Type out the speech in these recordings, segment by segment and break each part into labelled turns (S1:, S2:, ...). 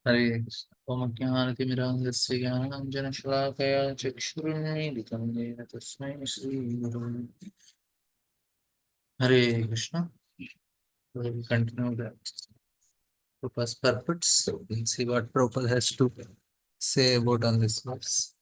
S1: हरे कृष्ण ओम ज्ञानतिमिरान्धस्य ज्ञानाञ्जनशलाकया चक्षुरुन्मीलितं येन तस्मै श्रीगुरवे नमः। हरे Krishna. We'll continue the Prabhupada's purpose. So we'll see what Prabhupada has to say about on this verse.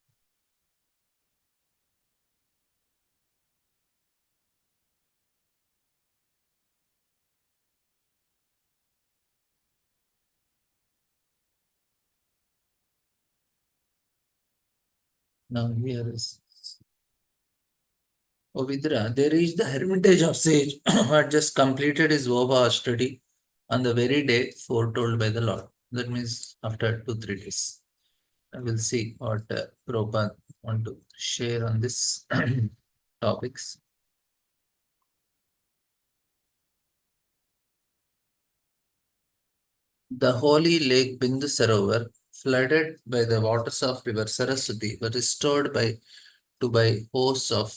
S1: Now here is O Vidra, they reached the hermitage of sage who had just completed his Voba study on the very day foretold by the Lord. That means after 2 3 days. I will see what Prabhupada want to share on this topics. The holy lake Bindu Sarovar, flooded by the waters of river Saraswati, were restored by hosts of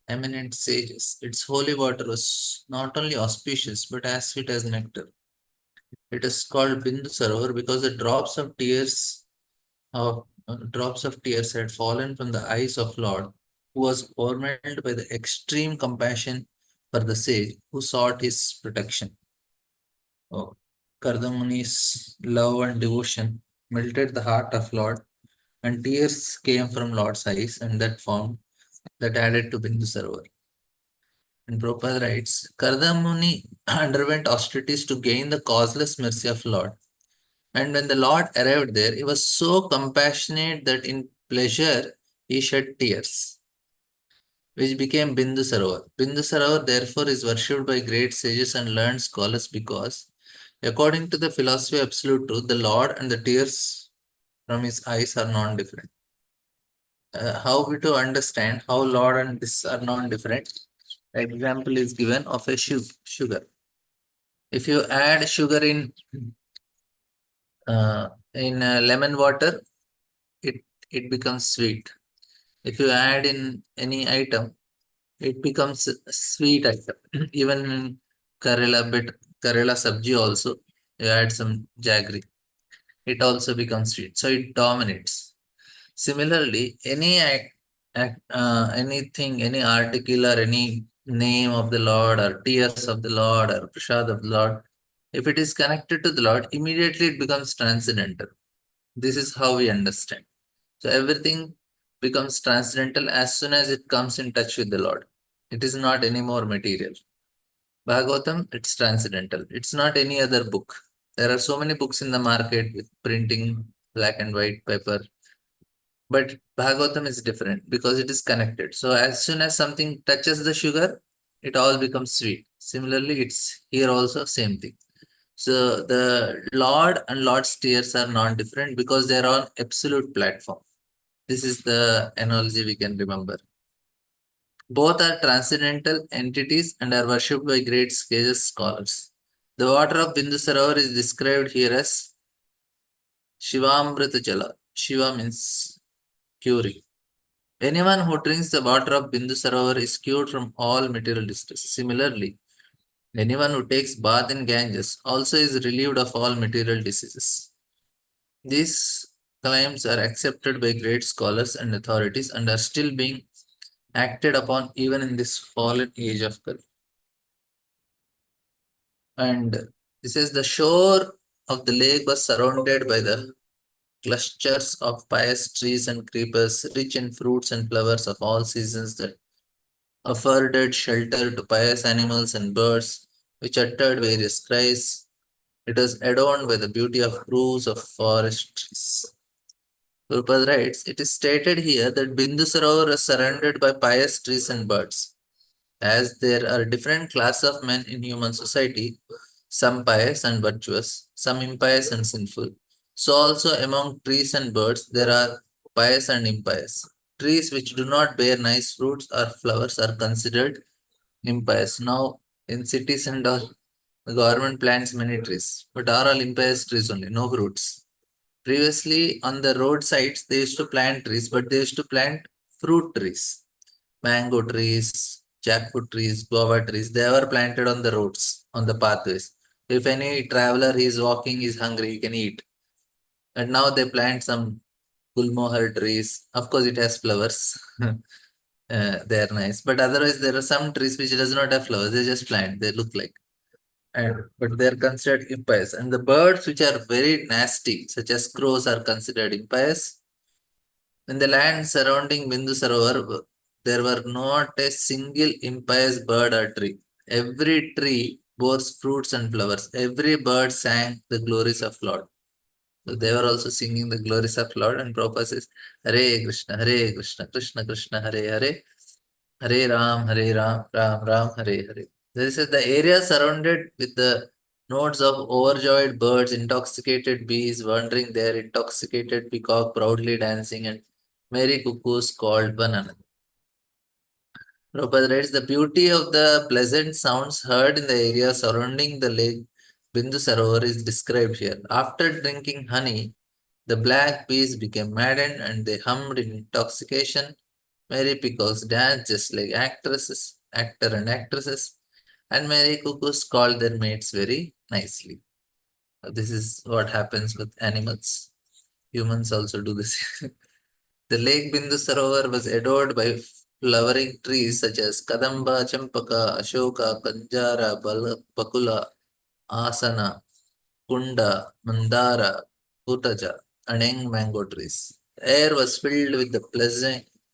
S1: eminent sages. Its holy water was not only auspicious but as sweet as nectar. It is called Bindu Sarovar because the drops of tears had fallen from the eyes of Lord, who was overwhelmed by the extreme compassion for the sage who sought his protection. Oh, Kardamuni's love and devotion melted the heart of Lord, and tears came from Lord's eyes, and that added to Bindu Sarovar. And Prabhupada writes, Kardamuni underwent austerities to gain the causeless mercy of Lord. And when the Lord arrived there, he was so compassionate that in pleasure he shed tears, which became Bindu Sarovar. Bindu Sarovar, therefore, is worshipped by great sages and learned scholars because, according to the philosophy of absolute truth, the Lord and the tears from his eyes are non different. How we to understand how Lord and this are non different? Example is given of a sugar. If you add sugar in lemon water, it it becomes sweet. If you add in any item, it becomes a sweet item. Even in Karela sabji also, you add some jaggery, it also becomes sweet. So it dominates. Similarly, anything, any article or any name of the Lord or tears of the Lord or prasad of the Lord, if it is connected to the Lord, immediately it becomes transcendental. This is how we understand. So everything becomes transcendental as soon as it comes in touch with the Lord. It is not any more material. Bhagavatam, it's transcendental. It's not any other book. There are so many books in the market with printing, black and white paper, but Bhagavatam is different because it is connected. So as soon as something touches the sugar, it all becomes sweet. Similarly, it's here also same thing. So the Lord and Lord's tears are not different because they are on absolute platform. This is the analogy we can remember. Both are transcendental entities and are worshipped by great sages scholars. The water of Bindusarovar is described here as Shivamrita Jala. Shiva means curing. Anyone who drinks the water of Bindusarovar is cured from all material distress. Similarly, anyone who takes bath in Ganges also is relieved of all material diseases. These claims are accepted by great scholars and authorities and are still being acted upon even in this fallen age of Kali. And this is the shore of the lake was surrounded by the clusters of pious trees and creepers, rich in fruits and flowers of all seasons that afforded shelter to pious animals and birds, which uttered various cries. It was adorned by the beauty of groves of forest trees. Prabhupada writes, it is stated here that Bindu Sarovar is surrounded by pious trees and birds. As there are different classes of men in human society, some pious and virtuous, some impious and sinful. So also among trees and birds there are pious and impious. Trees which do not bear nice fruits or flowers are considered impious. Now in cities and all, the government plants many trees, but are all impious trees only, no fruits. Previously on the roadsides they used to plant trees, but they used to plant fruit trees, mango trees, jackfruit trees, guava trees, they were planted on the roads, on the pathways. If any traveler is walking, is hungry, he can eat. And now they plant some gulmohar trees. Of course, it has flowers. They are nice. But otherwise, there are some trees which does not have flowers. They just plant. They look like. And but they are considered impious. And the birds which are very nasty, such as crows, are considered impious. In the land surrounding Bindu Sarovar, there were not a single impious bird or tree. Every tree bore fruits and flowers. Every bird sang the glories of Lord. So they were also singing the glories of Lord, and Prabhupada says, Hare Krishna, Krishna Krishna, Hare Hare, Hare Ram, Ram Ram, Hare Hare. This is the area surrounded with the notes of overjoyed birds, intoxicated bees wandering there, intoxicated peacock proudly dancing, and merry cuckoos called one another. Prabhupada writes, the beauty of the pleasant sounds heard in the area surrounding the lake Bindu Sarovar is described here. After drinking honey, the black bees became maddened and they hummed in intoxication. Merry peacocks danced just like actor and actresses, and merry cuckoos called their mates very nicely. This is what happens with animals. Humans also do this. The lake Bindu Sarovar was adored by flowering trees such as Kadamba, Champaka, Ashoka, Kanjara, Bakula, Asana, Kunda, Mandara, Utaja, and young mango trees. The air was filled with the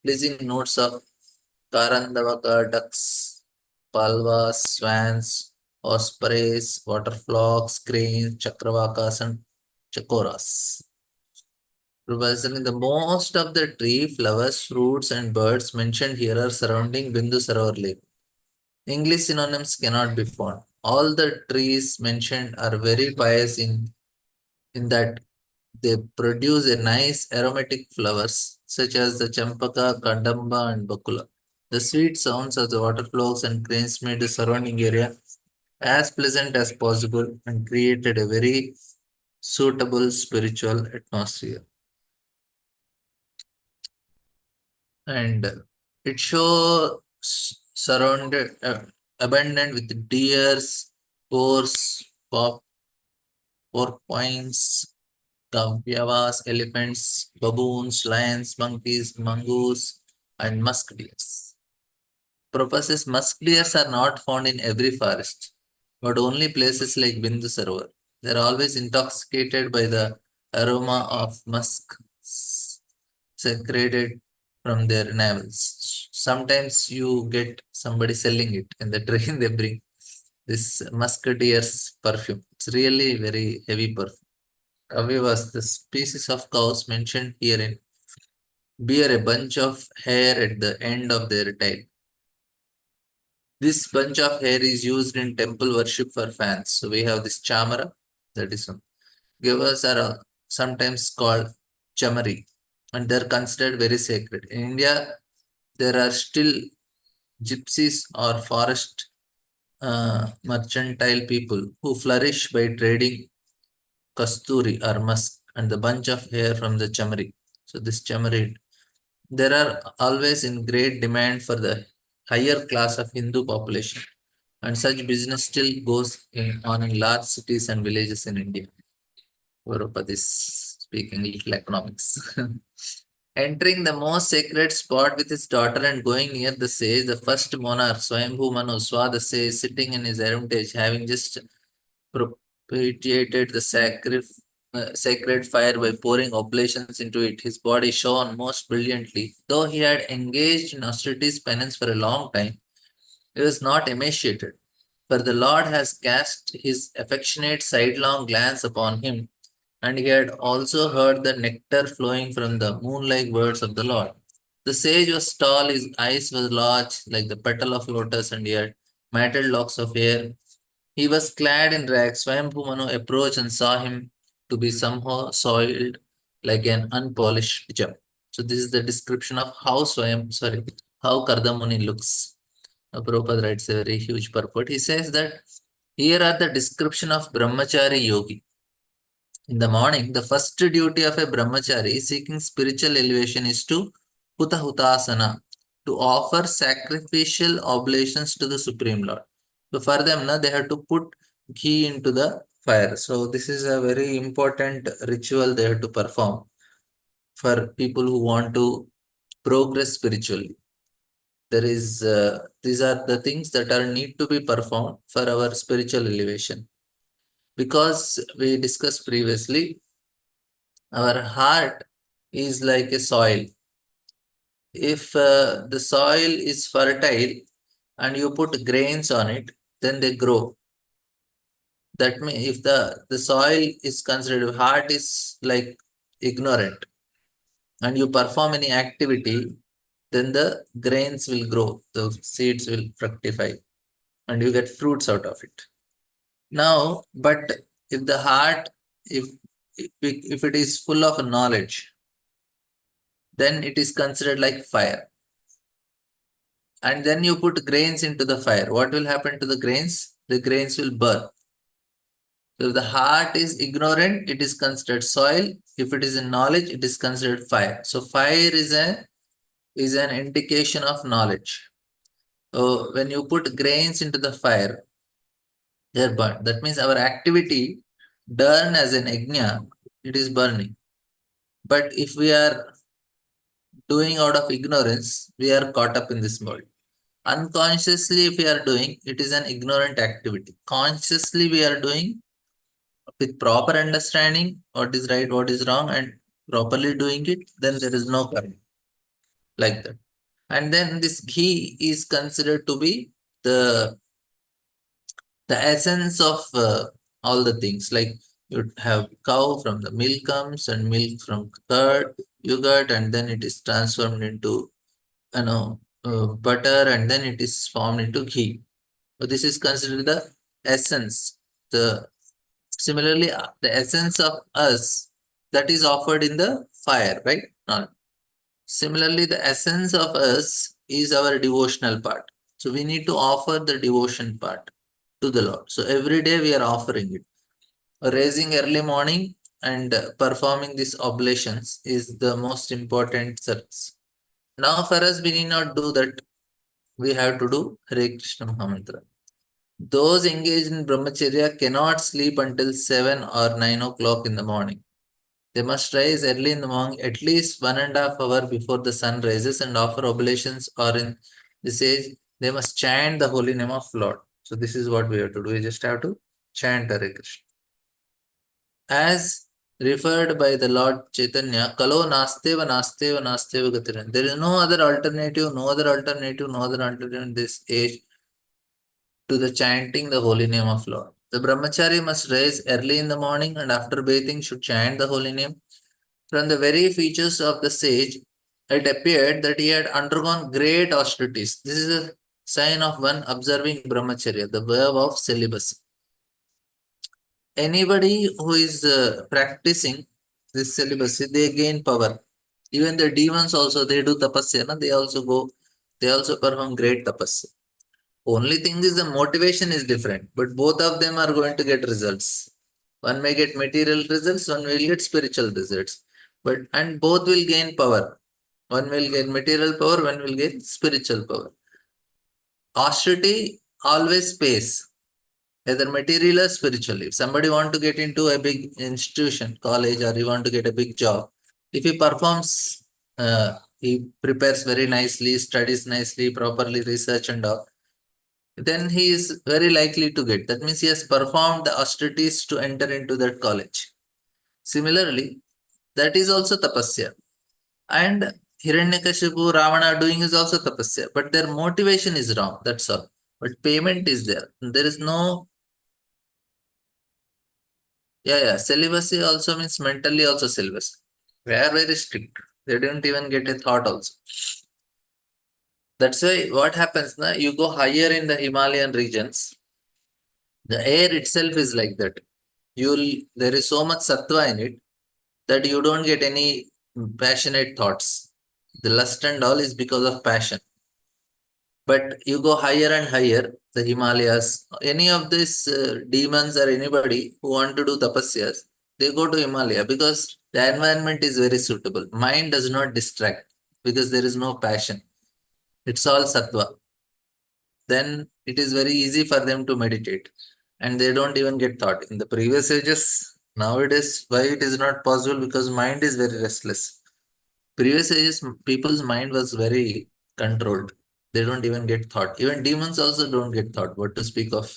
S1: pleasing notes of Karandavaka ducks, palwas, swans, ospreys, waterflogs, cranes, chakravakas, and chakoras. Representing the most of the tree, flowers, fruits, and birds mentioned here are surrounding Bindu Sarovar Lake. English synonyms cannot be found. All the trees mentioned are very pious in that they produce a nice aromatic flowers such as the champaka, kadamba, and bakula. The sweet sounds of the waterflows and cranes made the surrounding area as pleasant as possible and created a very suitable spiritual atmosphere. And it shows surrounded abundant with deers, boars, porcupines, Kavyavas, elephants, baboons, lions, monkeys, mongoose, and musk deers. Proposes musk deers are not found in every forest, but only places like Bindu Sarovar. They are always intoxicated by the aroma of musk secreted from their navels. Sometimes you get somebody selling it in the train, they bring this musk deer's perfume. It's really very heavy perfume. However, the species of cows mentioned herein bear a bunch of hair at the end of their tail. This bunch of hair is used in temple worship for fans. So we have this chamara, that is one. Givers are sometimes called chamari, and they're considered very sacred. In India, there are still gypsies or forest mercantile people who flourish by trading kasturi or musk and the bunch of hair from the chamari. So this chamari, there are always in great demand for the higher class of Hindu population, and such business still goes on in large cities and villages in India. Gauravpad is speaking little economics. Entering the most sacred spot with his daughter and going near the sage, the first monarch, Swayambhu Manu, saw the sage sitting in his hermitage, having just propitiated the sacred fire by pouring oblations into it. His body shone most brilliantly. Though he had engaged in austerities penance for a long time, he was not emaciated, for the Lord has cast his affectionate sidelong glance upon him, and he had also heard the nectar flowing from the moon-like words of the Lord. The sage was tall, his eyes were large, like the petal of lotus, and he had matted locks of hair. He was clad in rags. Swayambhu Manu approached and saw him to be somehow soiled like an unpolished gem. So this is the description of how Kardamuni looks. Prabhupada writes a very huge purport. He says that here are the description of Brahmachari Yogi. In the morning, the first duty of a Brahmachari seeking spiritual elevation is to Hutasana, to offer sacrificial oblations to the Supreme Lord. So for them, they have to put ghee into the fire. So this is a very important ritual they have to perform for people who want to progress spiritually. There is these are the things that are need to be performed for our spiritual elevation. Because we discussed previously, our heart is like a soil. If the soil is fertile and you put grains on it, then they grow. That means if the soil is considered, heart is like ignorant, and you perform any activity, then the grains will grow, the seeds will fructify, and you get fruits out of it. Now, but if the heart, if if it is full of knowledge, then it is considered like fire. And then you put grains into the fire. What will happen to the grains? The grains will burn. So if the heart is ignorant, it is considered soil. If it is in knowledge, it is considered fire. So fire is an indication of knowledge. So when you put grains into the fire, they are burned. That means our activity done as an yajna, it is burning. But if we are doing out of ignorance, we are caught up in this world. Unconsciously, if we are doing, it is an ignorant activity. Consciously, we are doing with proper understanding what is right, what is wrong, and properly doing it, then there is no karma like that. And then this ghee is considered to be the the essence of all the things. Like you have cow from the milk comes, and milk from curd, yogurt, and then it is transformed into butter, and then it is formed into ghee. So this is considered the essence. The Similarly, the essence of us that is offered in the fire, right? Now, similarly, the essence of us is our devotional part. So we need to offer the devotion part to the Lord. So every day we are offering it. Raising early morning and performing these oblations is the most important service. Now for us, we need not do that. We have to do Hare Krishna Mahamantra. Those engaged in brahmacharya cannot sleep until 7 or 9 o'clock in the morning. They must rise early in the morning, at least 1.5 hours before the sun rises, and offer oblations, or in this age, they must chant the holy name of Lord. So this is what we have to do. We just have to chant Hare Krishna. As referred by the Lord Chaitanya, Kalo nasteva nasteva nasteva gatiran. There is no other alternative, no other alternative, no other alternative in this age to the chanting the holy name of Lord. The brahmachari must rise early in the morning and after bathing should chant the holy name. From the very features of the sage, it appeared that he had undergone great austerities. This is a sign of one observing brahmacharya, the vow of celibacy. Anybody who is practicing this celibacy, they gain power. Even the demons also, they do tapasya, na? They also perform great tapasya. Only thing is the motivation is different, but both of them are going to get results. One may get material results, one will get spiritual results. And both will gain power. One will get material power, one will get spiritual power. Austerity always pays, either material or spiritual. If somebody want to get into a big institution, college, or you want to get a big job, if he performs, he prepares very nicely, studies nicely, properly research and all, then he is very likely to get. That means he has performed the austerities to enter into that college. Similarly, that is also tapasya. And Hiranyakashipu, Ravana doing is also tapasya, but their motivation is wrong. That's all. But payment is there. There is no. Yeah. Celibacy also means mentally also celibacy. They are very strict. They don't even get a thought also. That's why what happens now, you go higher in the Himalayan regions, the air itself is like that. There is so much sattva in it that you don't get any passionate thoughts. The lust and all is because of passion. But you go higher and higher, the Himalayas, any of these demons or anybody who want to do tapasyas, they go to Himalaya because the environment is very suitable. Mind does not distract because there is no passion. It's all sattva. Then it is very easy for them to meditate. and they don't even get thought. In the previous ages, nowadays, why it is not possible? Because mind is very restless. Previous ages, people's mind was very controlled. They don't even get thought. Even demons also don't get thought. What to speak of?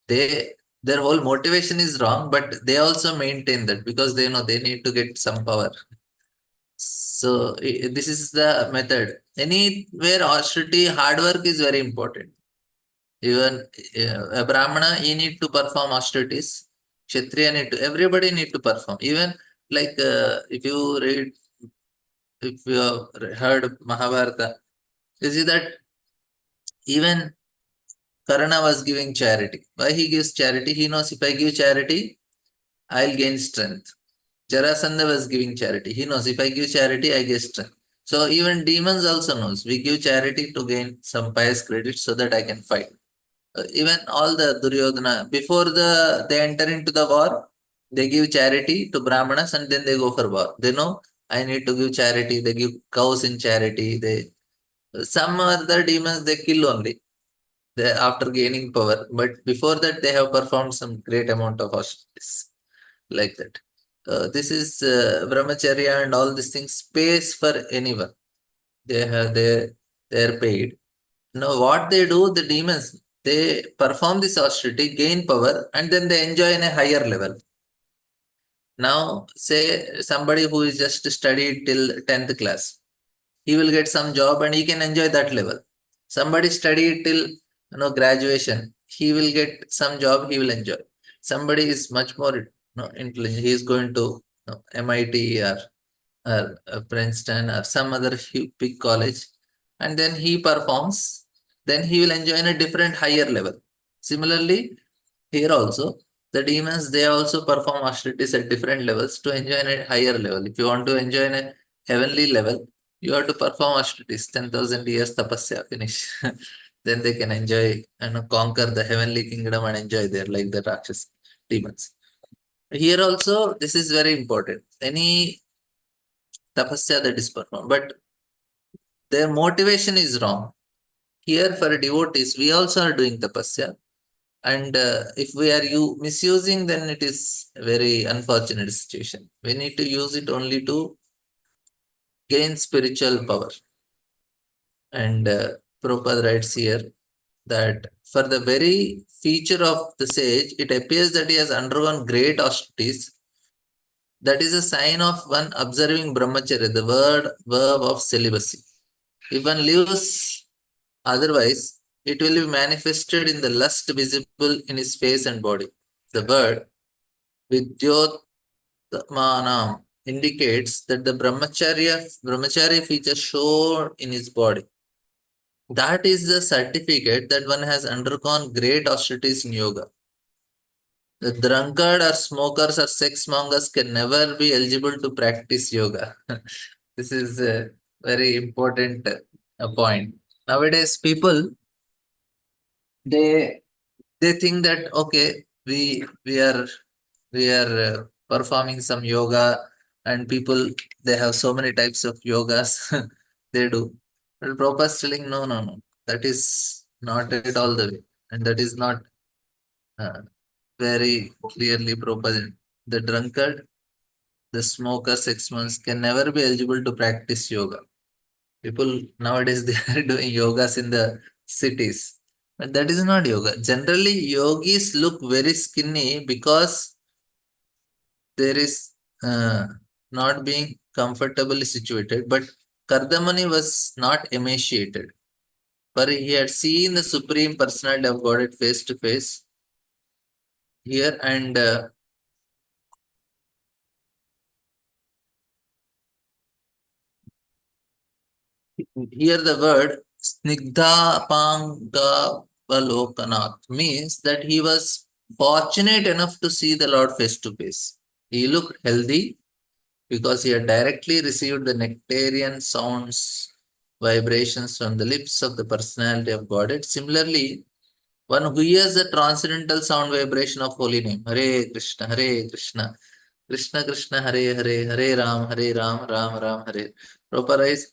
S1: They their whole motivation is wrong, but they also maintain that because they know they need to get some power. So this is the method. Anywhere austerity, hard work is very important. Even a Brahmana, he need to perform austerities. Kshatriya need to, everybody need to perform. Even like if you have heard Mahabharata, you see that even Karna was giving charity. Why he gives charity? He knows if I give charity, I'll gain strength. Jarasandha was giving charity. He knows if I give charity, I get strength. So even demons also knows we give charity to gain some pious credit so that I can fight. Even all the Duryodhana, before they enter into the war, they give charity to Brahmanas and then they go for war. They know I need to give charity. They give cows in charity. They some other demons they kill only after gaining power. But before that, they have performed some great amount of austerities like that. This is brahmacharya and all these things pays for anyone. They are paid. Now what they do, the demons, they perform this austerity, gain power, and then they enjoy in a higher level. Now, say somebody who is just studied till 10th class, he will get some job and he can enjoy that level. Somebody studied till graduation, he will get some job, he will enjoy. Somebody is much more intelligent, he is going to MIT or Princeton or some other big college, and then he performs, then he will enjoy in a different higher level. Similarly, here also, the demons they also perform austerities at different levels to enjoy in a higher level. If you want to enjoy in a heavenly level, you have to perform austerities, 10,000 years tapasya finish. Then they can enjoy and conquer the heavenly kingdom and enjoy there like the Rakshas demons. Here also, this is very important. Any tapasya that is performed, but their motivation is wrong. Here for devotees, we also are doing tapasya, and if we are misusing, then it is a very unfortunate situation. We need to use it only to gain spiritual power. And Prabhupada writes here that for the very feature of the sage, it appears that he has undergone great austerities. That is a sign of one observing brahmacharya, the verb of celibacy. If one lives otherwise, it will be manifested in the lust visible in his face and body. The word Vidyotmanam indicates that the brahmacharya feature shown in his body. That is the certificate that one has undergone great austerities in yoga. The drunkard or smokers or sex mongers can never be eligible to practice yoga. This is a very important point. Nowadays, people they they think that okay, we are performing some yoga, and people they have so many types of yogas they do. But Prabhupada is telling no, that is not at all the way, and that is not uh, very clearly Prabhupada. The drunkard, the smoker, 6 months can never be eligible to practice yoga. People nowadays they are doing yogas in the cities, but that is not yoga. Generally, yogis look very skinny because there is not being comfortably situated. But Kardamani was not emaciated, for he had seen the Supreme Personality of Godhead face to face here, and here the word Snigdhapangavalokanat means that he was fortunate enough to see the Lord face to face. He looked healthy because he had directly received the nectarian sounds, vibrations from the lips of the personality of Godhead. Similarly, one who hears the transcendental sound vibration of holy name, Hare Krishna, Hare Krishna, Krishna Krishna, Hare Hare, Hare Ram, Ram Ram, Hare. Proper eyes,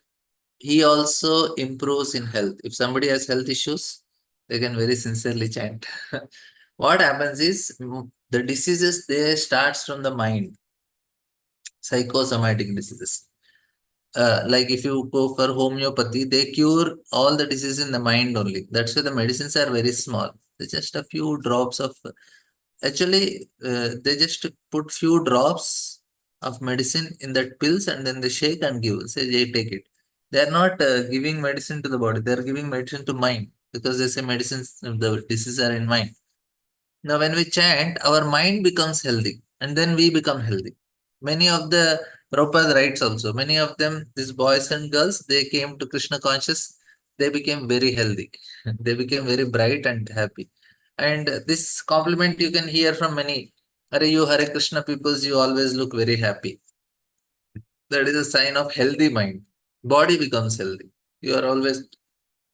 S1: he also improves in health. If somebody has health issues, they can very sincerely chant. What happens is the diseases they starts from the mind, psychosomatic diseases. Like if you go for homeopathy, they cure all the diseases in the mind only. That's why the medicines are very small. They're just a few drops of. Actually, they just put few drops of medicine in that pills and then they shake and give. Say, "Hey, take it." They are not giving medicine to the body. They are giving medicine to mind because they say medicines, the diseases are in mind. Now, when we chant, our mind becomes healthy and then we become healthy. Many of the Prabhupada writes also, many of them, these boys and girls, they came to Krishna conscious, they became very healthy. They became very bright and happy. And this compliment you can hear from many. Hare you Hare Krishna peoples, you always look very happy. That is a sign of healthy mind. Body becomes healthy. You are always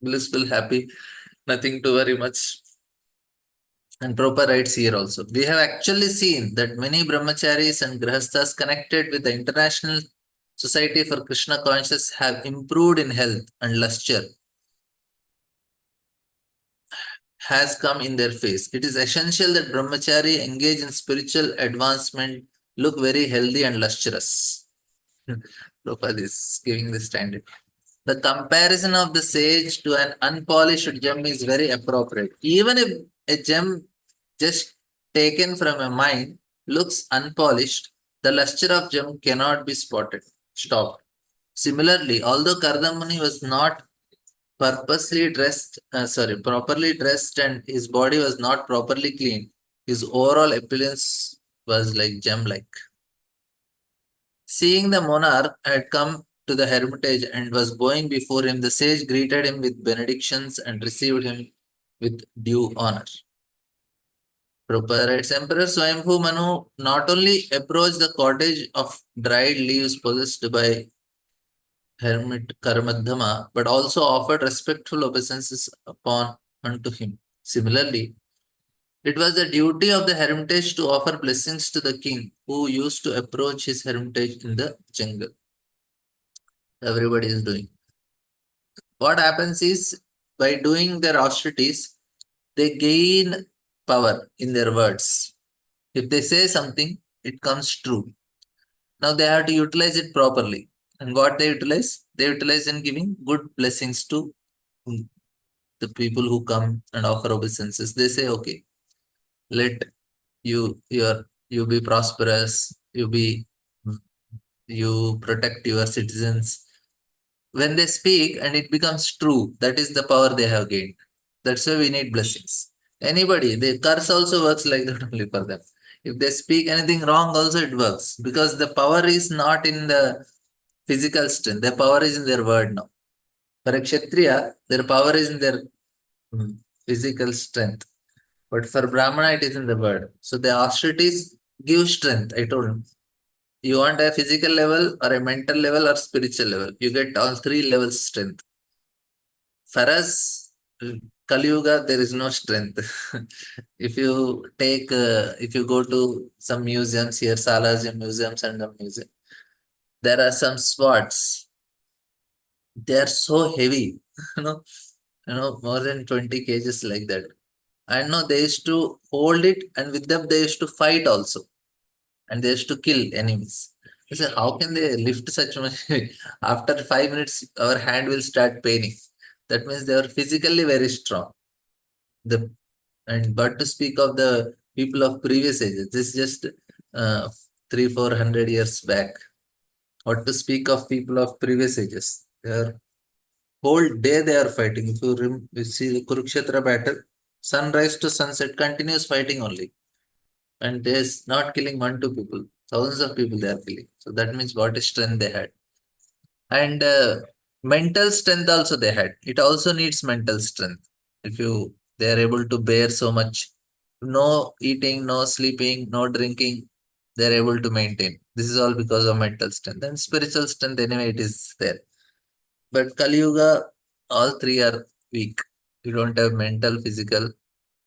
S1: blissful, happy, nothing to worry much. And proper rights here also. We have actually seen that many brahmacharis and grahasthas connected with the International Society for Krishna Conscious have improved in health and luster has come in their face. It is essential that brahmachari engage in spiritual advancement, look very healthy and lustrous. Prabhupada is giving the standard. The comparison of the sage to an unpolished gem is very appropriate. Even if a gem just taken from a mine looks unpolished, the luster of gem cannot be stopped. Similarly, although Kardamuni was not properly dressed and his body was not properly clean, his overall appearance was like gem-like. Seeing the monarch had come to the hermitage and was bowing before him, the sage greeted him with benedictions and received him with due honor. Prabhupada writes, Emperor Swayambhu Manu not only approached the cottage of dried leaves possessed by hermit Karamadhama, but also offered respectful obeisances upon unto him. Similarly, it was the duty of the hermitage to offer blessings to the king who used to approach his hermitage in the jungle. Everybody is doing. What happens is by doing their austerities, they gain power in their words. If they say something, it comes true. Now they have to utilize it properly. And what they utilize? They utilize in giving good blessings to the people who come and offer obeisances. They say, okay, let you be prosperous, you protect your citizens. When they speak and it becomes true, that is the power they have gained. That's why we need blessings. Anybody, the curse also works like that only for them. If they speak anything wrong, also it works because the power is not in the physical strength. Their power is in their word now. For a Kshatriya, their power is in their mm, physical strength. But for Brahmana, it is in the word. So the austerities give strength. I told him. You want a physical level or a mental level or spiritual level. You get all three levels strength. For us, Kali Yuga, there is no strength. If you go to some museums here, Salaji museums and the museum, there are some swords. They are so heavy, you know, more than 20 kgs like that. I know they used to hold it, and with them they used to fight also, and they used to kill enemies. I said, how can they lift such much? After 5 minutes, our hand will start paining. That means they are physically very strong. The and but to speak of the people of previous ages, this is just 300-400 years back. Or to speak of people of previous ages, they are whole day they are fighting. If you see the Kurukshetra battle, sunrise to sunset, continuous fighting only. And there's not killing one, two people, thousands of people they are killing. So that means what a strength they had. And mental strength also they had. It also needs mental strength. If you they are able to bear so much, no eating, no sleeping, no drinking, they are able to maintain. This is all because of mental strength. And spiritual strength, anyway, it is there. But Kali Yuga, all three are weak. You don't have mental, physical.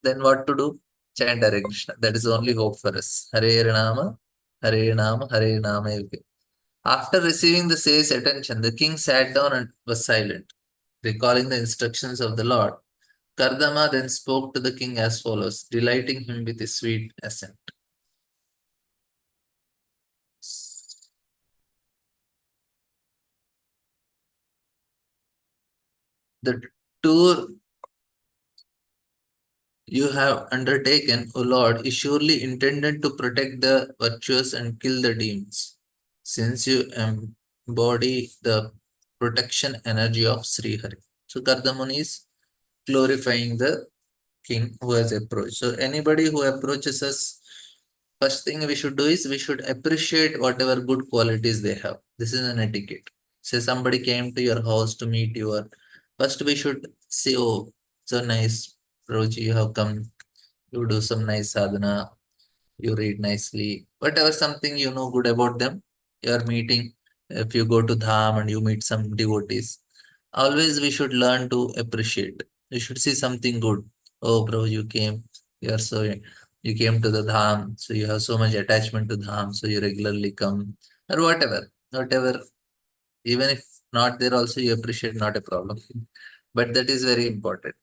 S1: Then what to do? Chant Hare Krishna. That is the only hope for us. Hare Nama, Hare Nama, Hare Nama. After receiving the sage's attention, the king sat down and was silent, recalling the instructions of the Lord. Kardama then spoke to the king as follows, delighting him with his sweet accent. The tour you have undertaken, O Lord, is surely intended to protect the virtuous and kill the demons, since you embody the protection energy of Sri Hari. So Kardamuni is glorifying the king who has approached. So anybody who approaches us, first thing we should do is we should appreciate whatever good qualities they have. This is an etiquette. Say somebody came to your house to meet you, or first we should say, oh, so nice, Roji, you have come. You do some nice sadhana, you read nicely, whatever something you know good about them, you are meeting. If you go to Dham and you meet some devotees, always we should learn to appreciate. You should see something good. Oh, bro, you came, you are so, you came to the Dham, so you have so much attachment to Dham, so you regularly come, or whatever. Even if not there, also you appreciate, not a problem. But that is very important.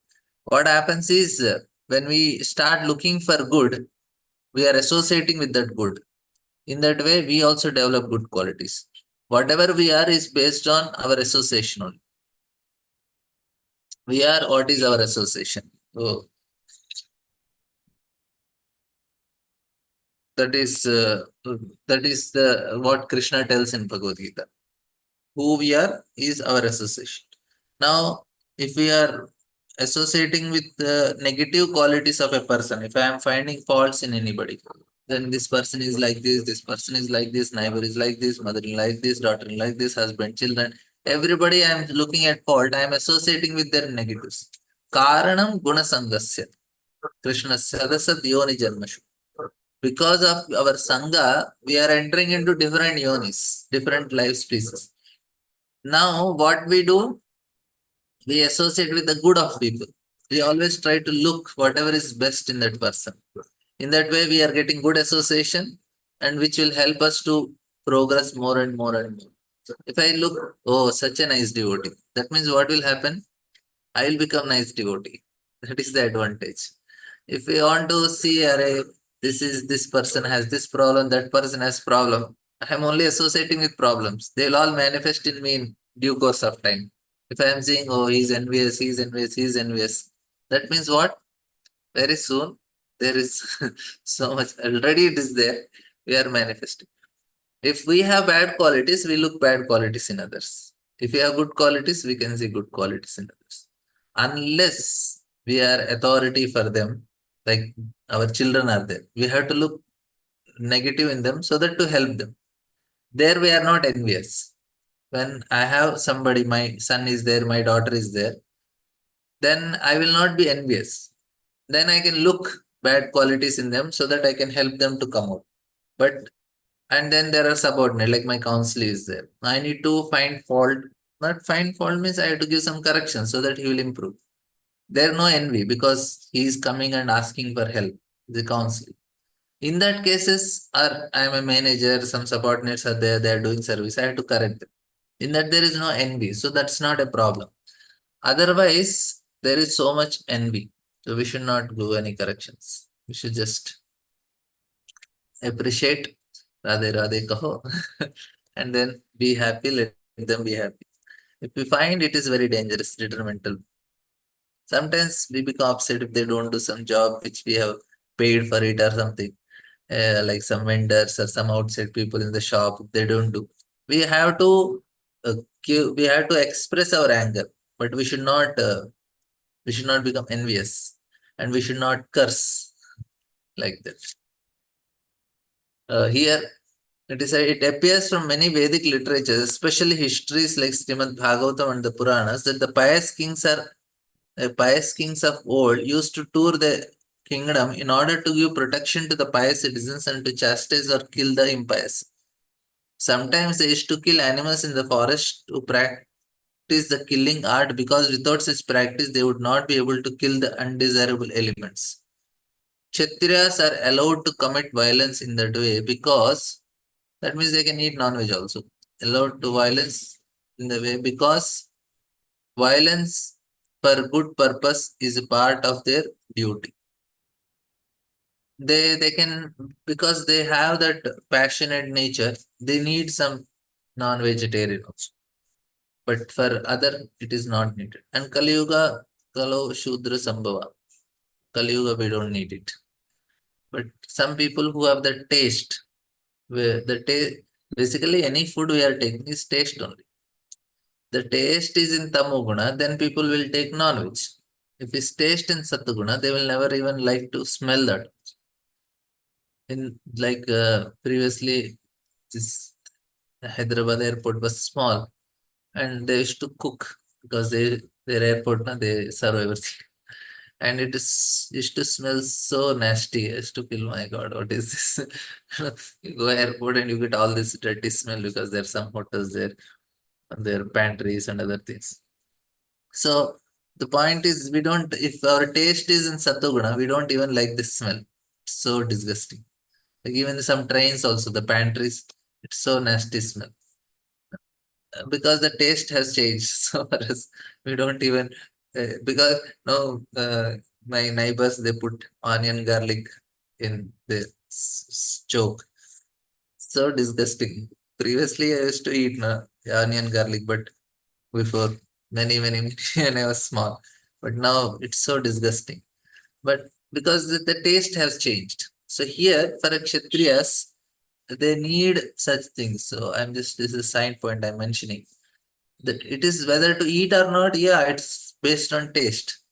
S1: What happens is when we start looking for good, we are associating with that good. In that way, we also develop good qualities. Whatever we are is based on our association only. We are what is our association. So that is the what Krishna tells in Bhagavad Gita. Who we are is our association. Now, if we are associating with the negative qualities of a person, if I am finding faults in anybody, then this person is like this person is like this, neighbor is like this, mother in like this, daughter in like this, husband, children, everybody I am looking at fault, I am associating with their negatives. Karanam guna sangasya. Krishna sadasat yoni janmashu. Because of our sangha, we are entering into different yonis, different life species. Now, what we do, we associate with the good of people. We always try to look whatever is best in that person. In that way, we are getting good association and which will help us to progress more and more and more. So if I look, oh, such a nice devotee, that means what will happen? I will become nice devotee. That is the advantage. If we want to see, array, this person has this problem, that person has problem. I am only associating with problems. They will all manifest in me in due course of time. If I am saying, oh, he's envious, he's envious, he's envious, that means what? Very soon there is so much already it is there. We are manifesting. If we have bad qualities, we look bad qualities in others. If we have good qualities, we can see good qualities in others. Unless we are authority for them, like our children are there, we have to look negative in them so that to help them. There we are not envious. When I have somebody, my son is there, my daughter is there, then I will not be envious. Then I can look bad qualities in them so that I can help them to come out. But and then there are subordinate, like my counsel is there. I need to find fault. Not find fault means I have to give some correction so that he will improve. There no envy because he is coming and asking for help. The counsel. In that cases, or I am a manager, some subordinates are there, they are doing service. I have to correct them. In that there is no envy, so that's not a problem. Otherwise, there is so much envy. So we should not do any corrections. We should just appreciate, Radhe Radhe kaho, and then be happy, let them be happy. If we find it is very dangerous, detrimental, sometimes we become upset if they don't do some job which we have paid for it or something, like some vendors or some outside people in the shop, they don't do. We have to we have to express our anger, but we should not become envious and we should not curse like that. Here it appears from many Vedic literatures, especially histories like Srimad Bhagavatam and the Puranas, that the pious kings of old used to tour the kingdom in order to give protection to the pious citizens and to chastise or kill the impious. Sometimes they used to kill animals in the forest to practice the killing art because without such practice they would not be able to kill the undesirable elements. Kshatriyas are allowed to commit violence in that way because that means they can eat non-veg also. Allowed to violence in the way because violence for good purpose is a part of their duty. They can, because they have that passionate nature, they need some non-vegetarian also. But for other, it is not needed. And Kali Yuga, Kalo Shudra Sambhava. Kali Yuga, we don't need it. But some people who have the taste, where the taste, basically any food we are taking is taste only. The taste is in Tamoguna, then people will take non-veg. If it's taste in Satuguna, they will never even like to smell that. In like previously, this Hyderabad airport was small, and they used to cook because their airport na, they serve everything, and it is used to smell so nasty. I used to feel, my God, what is this? You go airport and you get all this dirty smell because there are some hotels there, and their pantries and other things. So the point is, we don't. If our taste is in Satoguna, we don't even like the smell. It's so disgusting. Like even some trains also, the pantries, it's so nasty smell. Because the taste has changed. So for us, we don't even because no, my neighbors they put onion garlic in the choke. So disgusting. Previously, I used to eat onion garlic, but before many when I was small. But now it's so disgusting. But because the taste has changed. So here for a Kshatriyas, they need such things. So I'm just, this is a sign point I'm mentioning, that it is whether to eat or not. Yeah, it's based on taste.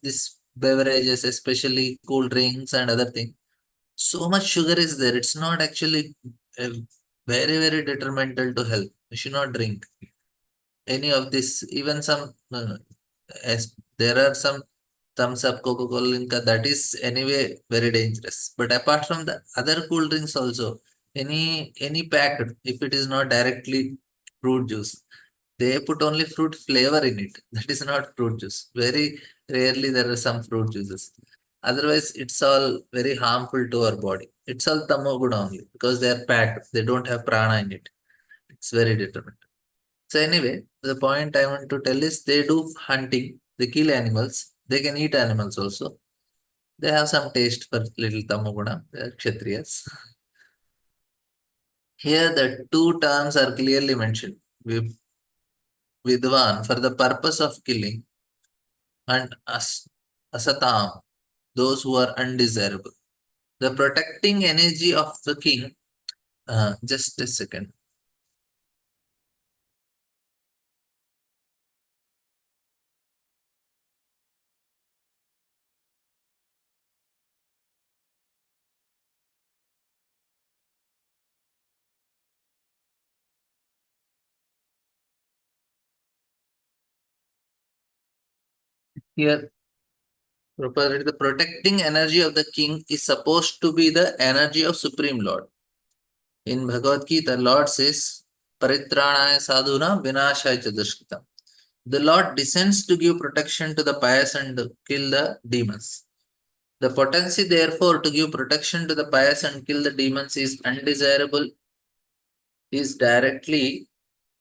S1: This beverages, especially cool drinks and other things, so much sugar is there. It's not actually uh, very detrimental to health. You should not drink any of this. Even some as there are some thumbs up, Coca-Cola, Limca, that is anyway very dangerous. But apart from the other cool drinks also, any packet, if it is not directly fruit juice, they put only fruit flavor in it. That is not fruit juice. Very rarely there are some fruit juices. Otherwise, it's all very harmful to our body. It's all tamoguna only because they are packed. They don't have prana in it. It's very determined. So anyway, the point I want to tell is they do hunting. They kill animals. They can eat animals also. They have some taste for little tamoguna. They are kshatriyas. Here the two terms are clearly mentioned. Vidwan for the purpose of killing, and asatam, those who are undesirable. The protecting energy of the king. Just a second. Here, the protecting energy of the king is supposed to be the energy of Supreme Lord. In Bhagavad Gita, the Lord says, Paritranaya sadhuna vinashaya chadushkitam. The Lord descends to give protection to the pious and kill the demons. The potency, therefore, to give protection to the pious and kill the demons is undesirable, is directly,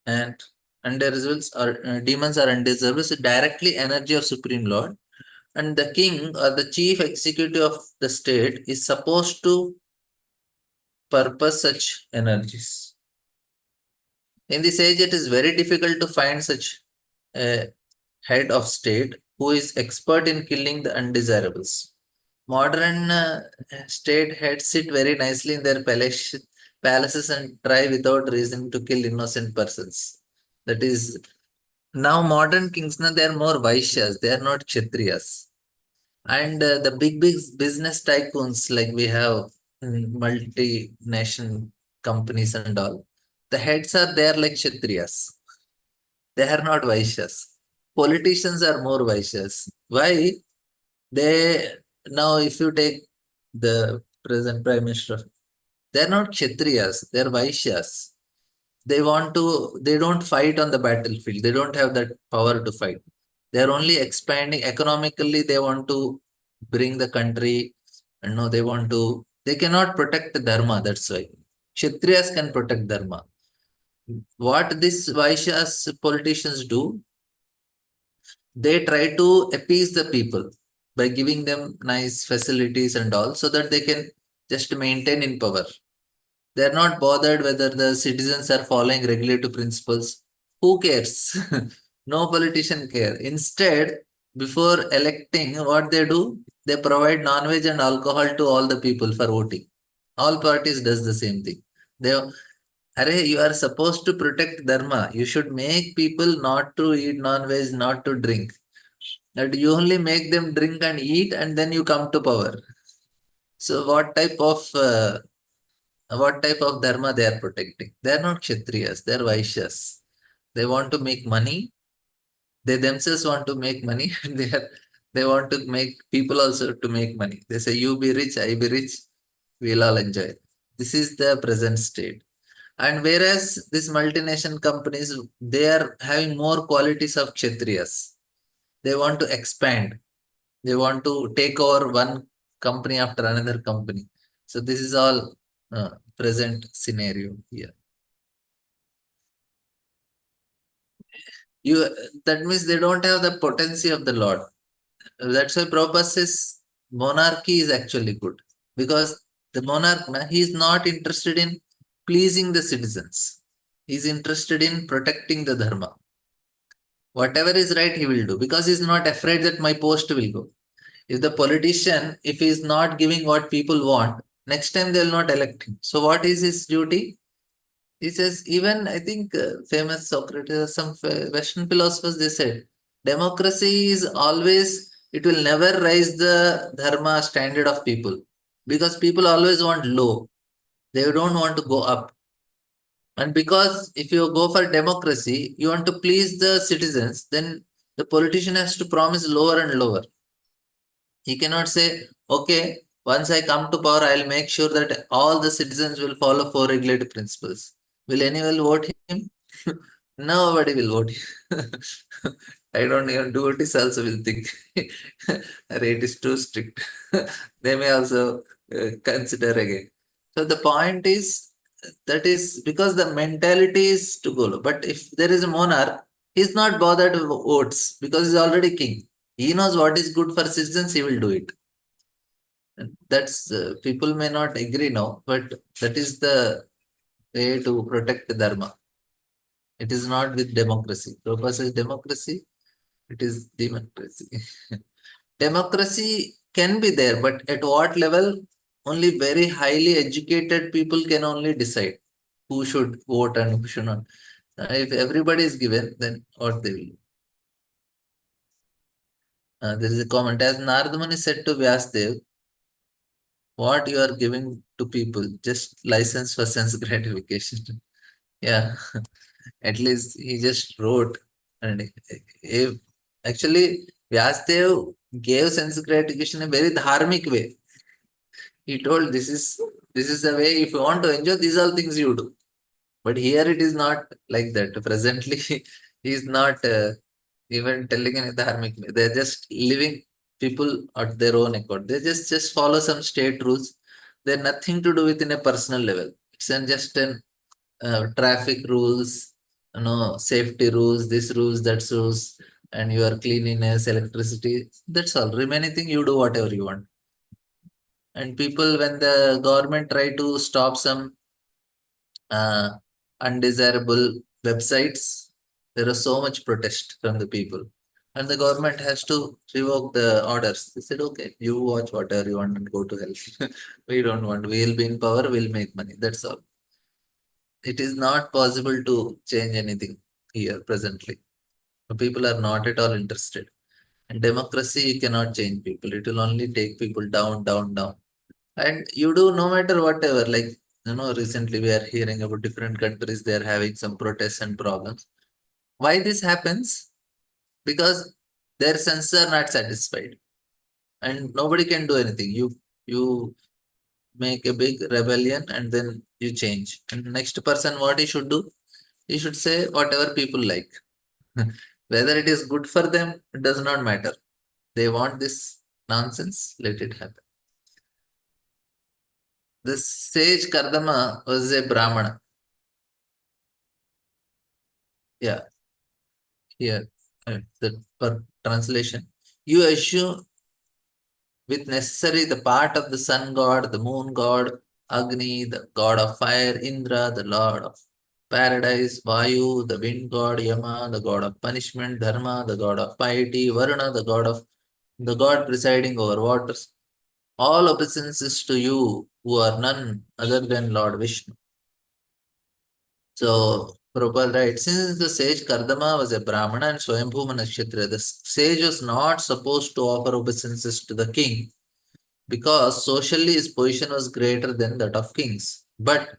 S1: and undesirables or demons are undesirable, is directly energy of Supreme Lord. And the king or the chief executive of the state is supposed to purpose such energies. In this age, it is very difficult to find such a head of state who is expert in killing the undesirables. Modern state heads sit very nicely in their palaces and try without reason to kill innocent persons. That is, now modern kings, now they are more Vaishyas, they are not Kshatriyas. And the big business tycoons, like we have multinational companies and all, the heads are there like Kshatriyas. They are not Vaishyas. Politicians are more Vaishyas. Why? They, now if you take the present prime minister, they are not Kshatriyas, they are Vaishyas. They don't fight on the battlefield. They don't have that power to fight. They are only expanding economically. They want to bring the country, and no, they cannot protect the Dharma. That's why. Kshatriyas can protect Dharma. What these Vaishyas politicians do, they try to appease the people by giving them nice facilities and all so that they can just maintain in power. They are not bothered whether the citizens are following regulative principles. Who cares? No politician care. Instead, before electing, what they do, they provide non-veg and alcohol to all the people for voting. All parties does the same thing. They, Arey, you are supposed to protect dharma. You should make people not to eat non-veg, not to drink. That you only make them drink and eat, and then you come to power. So, what type of dharma they are protecting? They are not kshatriyas, they are vaishyas. They want to make money. They themselves want to make money, and they want to make people also to make money. They say, "You be rich, I be rich. We'll all enjoy." This is the present state. And whereas these multinational companies, they are having more qualities of kshatriyas. They want to expand. They want to take over one company after another company. So this is all present scenario here. You that means they don't have the potency of the Lord. That's why Prabhupada says monarchy is actually good because the monarch he is not interested in pleasing the citizens. He is interested in protecting the dharma. Whatever is right, he will do because he is not afraid that my post will go. If the politician, if he is not giving what people want, next time they will not elect him. So what is his duty? He says, even I think famous Socrates or some Western philosophers, they said, democracy is always, it will never raise the dharma standard of people because people always want low. They don't want to go up. And because if you go for democracy, you want to please the citizens, then the politician has to promise lower and lower. He cannot say, okay, once I come to power, I'll make sure that all the citizens will follow four regulative principles. Will anyone vote him? Nobody will vote him. I don't even do it, also will think it is too strict. They may also consider again. So the point is that is because the mentality is to go low. But if there is a monarch, he's not bothered with votes because he's already king. He knows what is good for citizens, he will do it. And that's people may not agree now, but that is the way to protect dharma. It is not with democracy. Prabhupada says democracy, it is democracy. Democracy can be there, but at what level? Only very highly educated people can only decide who should vote and who should not. If everybody is given, then what they will do? There is a comment. As Narada Muni said to Vyasdev, what you are giving to people, just license for sense gratification. Yeah, at least he just wrote. And if actually Vyasdev gave sense gratification in a very dharmic way. He told this is the way if you want to enjoy these all things you do. But here it is not like that. Presently, he is not even telling in a dharmic way. They're just living people at their own accord. They just follow some state rules. They're nothing to do with in a personal level. It's just an traffic rules, safety rules, this rules, that rules, and your cleanliness, electricity. That's all. Remaining thing you do whatever you want. And people, when the government try to stop some uh, undesirable websites, there is so much protest from the people. And the government has to revoke the orders. They said, okay, you watch whatever you want and go to hell. We don't want. We'll be in power, we'll make money. That's all. It is not possible to change anything here presently. People are not at all interested. In democracy, you cannot change people. It will only take people down, down, down. And you do no matter whatever. Like, recently we are hearing about different countries, they are having some protests and problems. Why this happens? Because their senses are not satisfied. And nobody can do anything. You make a big rebellion and then you change. And next person, what he should do? He should say whatever people like. Whether it is good for them, it does not matter. They want this nonsense, let it happen. The sage Kardama was a Brahmana. Yeah, here. The Translation: you assume with necessary the part of the sun god, the moon god, Agni, the god of fire, Indra, the lord of paradise, Vayu, the wind god, Yama, the god of punishment, Dharma, the god of piety, Varuna, the god presiding over waters. All obeisances to you who are none other than Lord Vishnu. So Prabhupada writes, since the sage Kardama was a Brahmana and Swayambhuma Nakshatra, the sage was not supposed to offer obeisances to the king because socially his position was greater than that of kings. But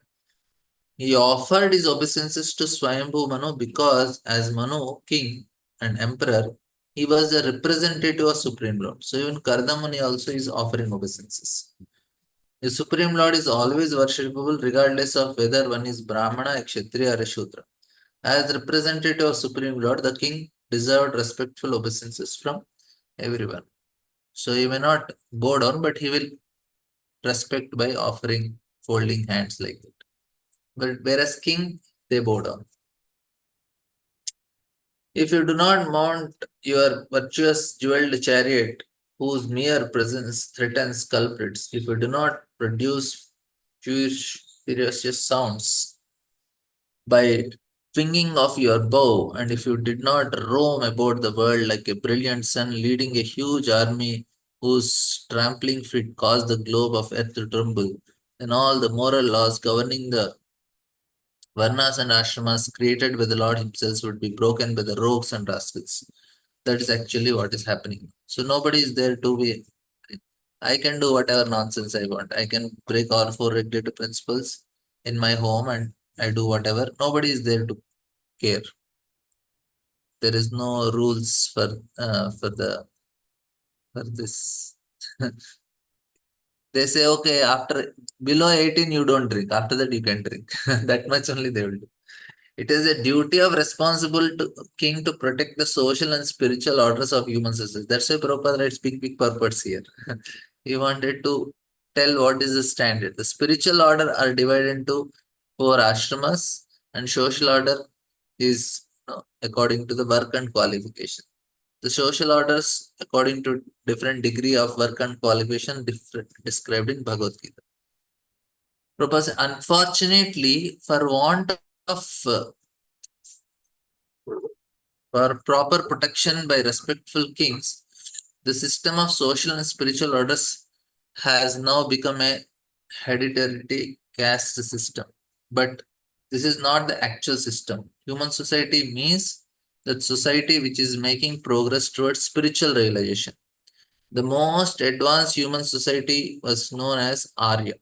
S1: he offered his obeisances to Swayambhu Manu because, as Manu, king and emperor, he was a representative of Supreme Lord. So even Kardamuni also is offering obeisances. The Supreme Lord is always worshipable regardless of whether one is Brahmana, a Kshatriya, or a Shudra. As representative of Supreme Lord, the king deserved respectful obeisances from everyone. So he may not bow down, but he will respect by offering folding hands like that. But whereas king, they bow down. If you do not mount your virtuous jeweled chariot, whose mere presence threatens culprits, if you do not produce furious sounds by swinging of your bow, and if you did not roam about the world like a brilliant sun leading a huge army whose trampling feet cause the globe of earth to tremble, then all the moral laws governing the Varnas and ashramas created by the Lord Himself would be broken by the rogues and rascals. That is actually what is happening. So nobody is there to be. I can do whatever nonsense I want. I can break all four regulative principles in my home and I do whatever. Nobody is there to care. There is no rules for this. They say okay, after below 18 you don't drink. After that you can drink. That much only they will do. It is a duty of responsible to king to protect the social and spiritual orders of human society. That's why Prabhupada writes big purpose here. He wanted to tell what is the standard. The spiritual order are divided into four ashramas, and social order is according to the work and qualification. The social orders, according to different degree of work and qualification, described in Bhagavad Gita. Prabhupada said, unfortunately, for want of for proper protection by respectful kings, the system of social and spiritual orders has now become a hereditary caste system. But this is not the actual system. Human society means that society which is making progress towards spiritual realization. The most advanced human society was known as Arya.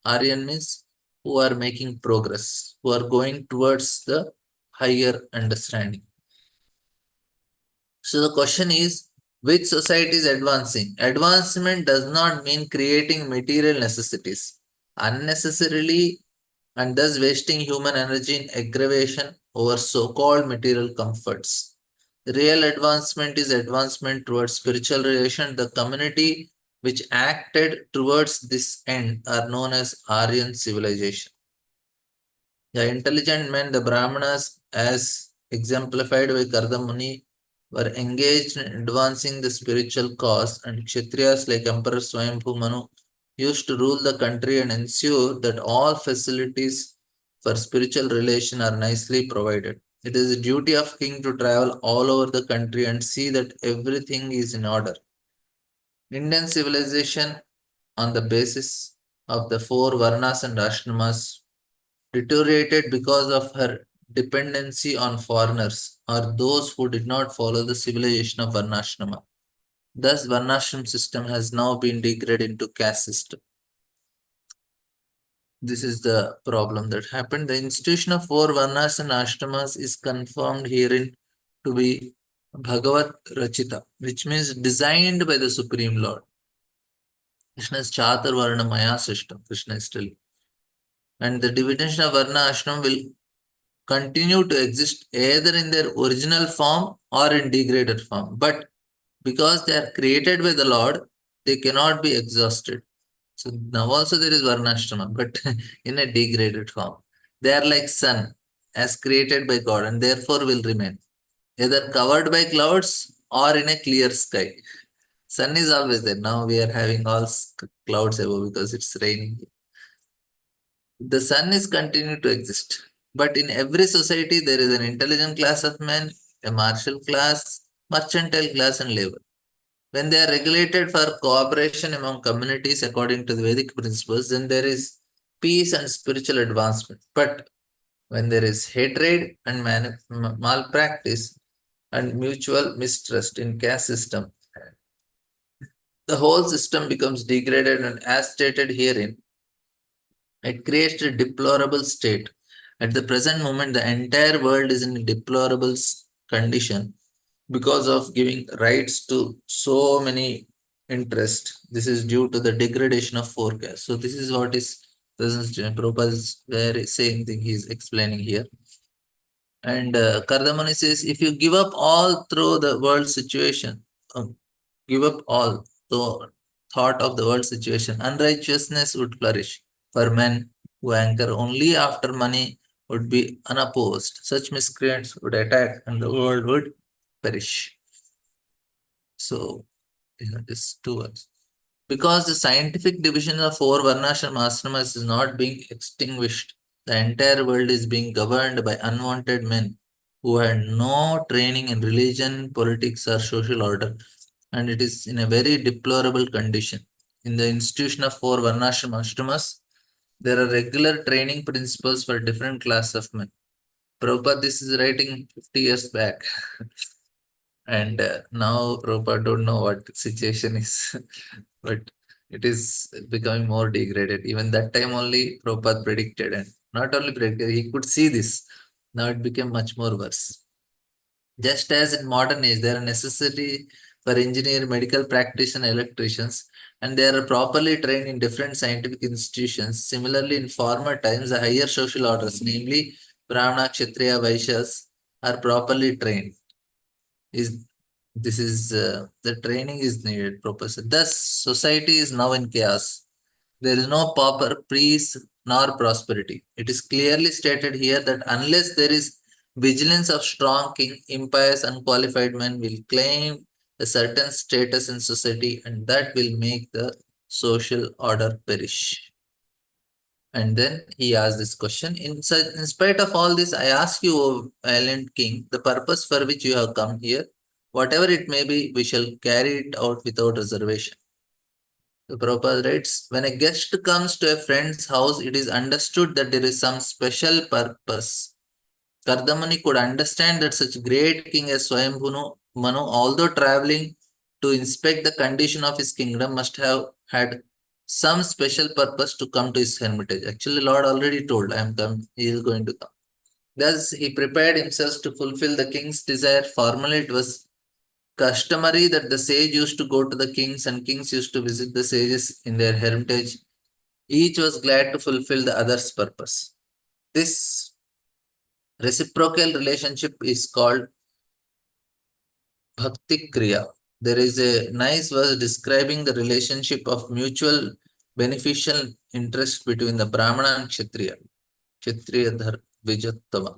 S1: Aryan means who are making progress, who are going towards the higher understanding. So the question is, which society is advancing? Advancement does not mean creating material necessities unnecessarily and thus wasting human energy in aggravation over so-called material comforts. Real advancement is advancement towards spiritual relation. The community which acted towards this end are known as Aryan civilization. The intelligent men, the Brahmanas, as exemplified by Kardamuni, were engaged in advancing the spiritual cause, and Kshatriyas like Emperor Swayambhu Manu used to rule the country and ensure that all facilities for spiritual relation are nicely provided. It is the duty of king to travel all over the country and see that everything is in order. Indian civilization, on the basis of the four Varnas and Ashramas, deteriorated because of her dependency on foreigners or those who did not follow the civilization of Varnashrama. Thus, Varnashram system has now been degraded into caste system. This is the problem that happened. The institution of four Varnas and Ashramas is confirmed herein to be Bhagavat Rachita, which means designed by the Supreme Lord. Krishna's Chatur Varna Maya system, Krishna is telling. And the division of Varna Ashram will continue to exist either in their original form or in degraded form. But because they are created by the Lord, they cannot be exhausted. So now also there is Varnashrama, but in a degraded form. They are like sun, as created by God, and therefore will remain either covered by clouds or in a clear sky. Sun is always there. Now we are having all clouds above because it's raining. The sun is continuing to exist. But in every society, there is an intelligent class of men, a martial class, mercantile class, and labor. When they are regulated for cooperation among communities according to the Vedic principles, then there is peace and spiritual advancement. But when there is hatred and malpractice and mutual mistrust in caste system, the whole system becomes degraded, and as stated herein, it creates a deplorable state. At the present moment, the entire world is in a deplorable condition because of giving rights to so many interests. This is due to the degradation of forecast. So this is what is Prabhupada is very same thing he is explaining here. And Kardamani says, if you give up all through the world situation, give up all the thought of the world situation, unrighteousness would flourish. For men who anchor only after money would be unopposed. Such miscreants would attack and the world would perish. So, this two words. Because the scientific division of four varnashram ashramas is not being extinguished, the entire world is being governed by unwanted men who had no training in religion, politics, or social order, and it is in a very deplorable condition. In the institution of four varnashram ashramas, there are regular training principles for different class of men. Prabhupada, this is writing 50 years back. And now Prabhupada don't know what the situation is, but it is becoming more degraded. Even that time only Prabhupada predicted, and not only predicted, he could see this. Now it became much more worse. Just as in modern age, there are necessity for engineer, medical practitioner, electricians, and they are properly trained in different scientific institutions. Similarly, in former times, the higher social orders, namely Brahmana, Kshatriya, Vaishyas, are properly trained. The training is needed, Professor. Thus, society is now in chaos. There is no pauper, peace, nor prosperity. It is clearly stated here that unless there is vigilance of strong king, impious, unqualified men will claim a certain status in society, and that will make the social order perish. And then he asked this question, in spite of all this, I ask you, O valiant king, the purpose for which you have come here, whatever it may be, we shall carry it out without reservation. The Prabhupada writes, when a guest comes to a friend's house, it is understood that there is some special purpose. Kardamani could understand that such great king as Swayambhunu Manu, although traveling to inspect the condition of his kingdom, must have had some special purpose to come to his hermitage. Actually, Lord already told, I am come, he is going to come. Thus, he prepared himself to fulfill the king's desire. Formerly, it was customary that the sage used to go to the kings and kings used to visit the sages in their hermitage. Each was glad to fulfill the other's purpose. This reciprocal relationship is called Bhakti Kriya. There is a nice verse describing the relationship of mutual beneficial interest between the Brahmana and Kshatriya. Kshatriya Vijattava.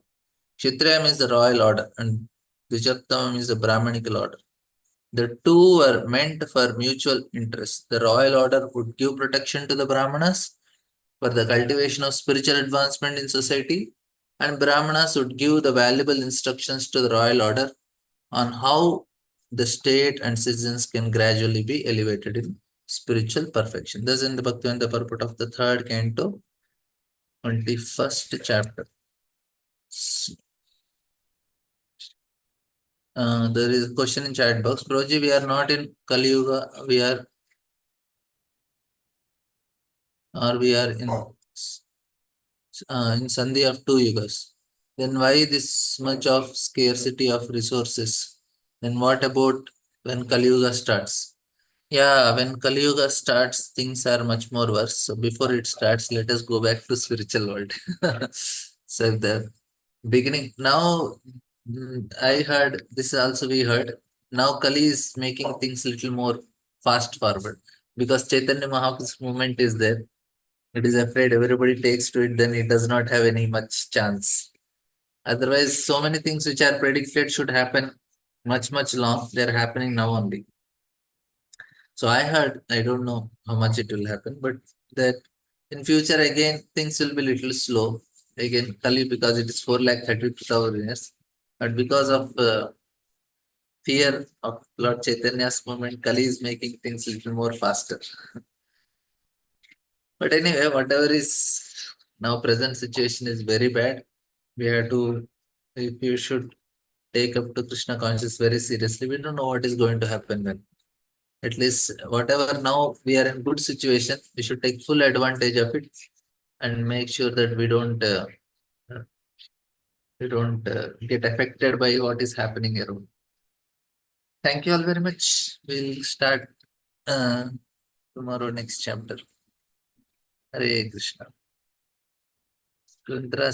S1: Kshatriya means the royal order and Vijattava means the Brahmanical order. The two were meant for mutual interest. The royal order would give protection to the Brahmanas for the cultivation of spiritual advancement in society, and Brahmanas would give the valuable instructions to the royal order on how the state and citizens can gradually be elevated in spiritual perfection. Thus, in the Bhaktivinoda purport of the third canto, 21st chapter. There is a question in chat box. Proji, we are not in Kali Yuga, we are in Sandhi of two yugas. Then why this much of scarcity of resources? Then what about when Kali Yuga starts? Yeah, when Kali Yuga starts, things are much more worse. So before it starts, let us go back to spiritual world. So the beginning now, I heard this also we heard. Now Kali is making things little more fast forward because Chaitanya Mahaprabhu's movement is there. It is afraid everybody takes to it, then it does not have any much chance. Otherwise, so many things which are predicted should happen. much long. They're happening now only. So I heard, I don't know how much it will happen, but that in future again things will be little slow. Again, Kali, because it is 4,32,000 years. But because of fear of Lord Chaitanya's movement, Kali is making things little more faster. But anyway, whatever is now present situation is very bad. We have to, if you should take up to Krishna consciousness very seriously, we don't know what is going to happen when. At least whatever now we are in good situation, we should take full advantage of it and make sure that we don't get affected by what is happening around. Thank you all very much. We'll start uh, tomorrow next chapter. Hare Krishna. Kundra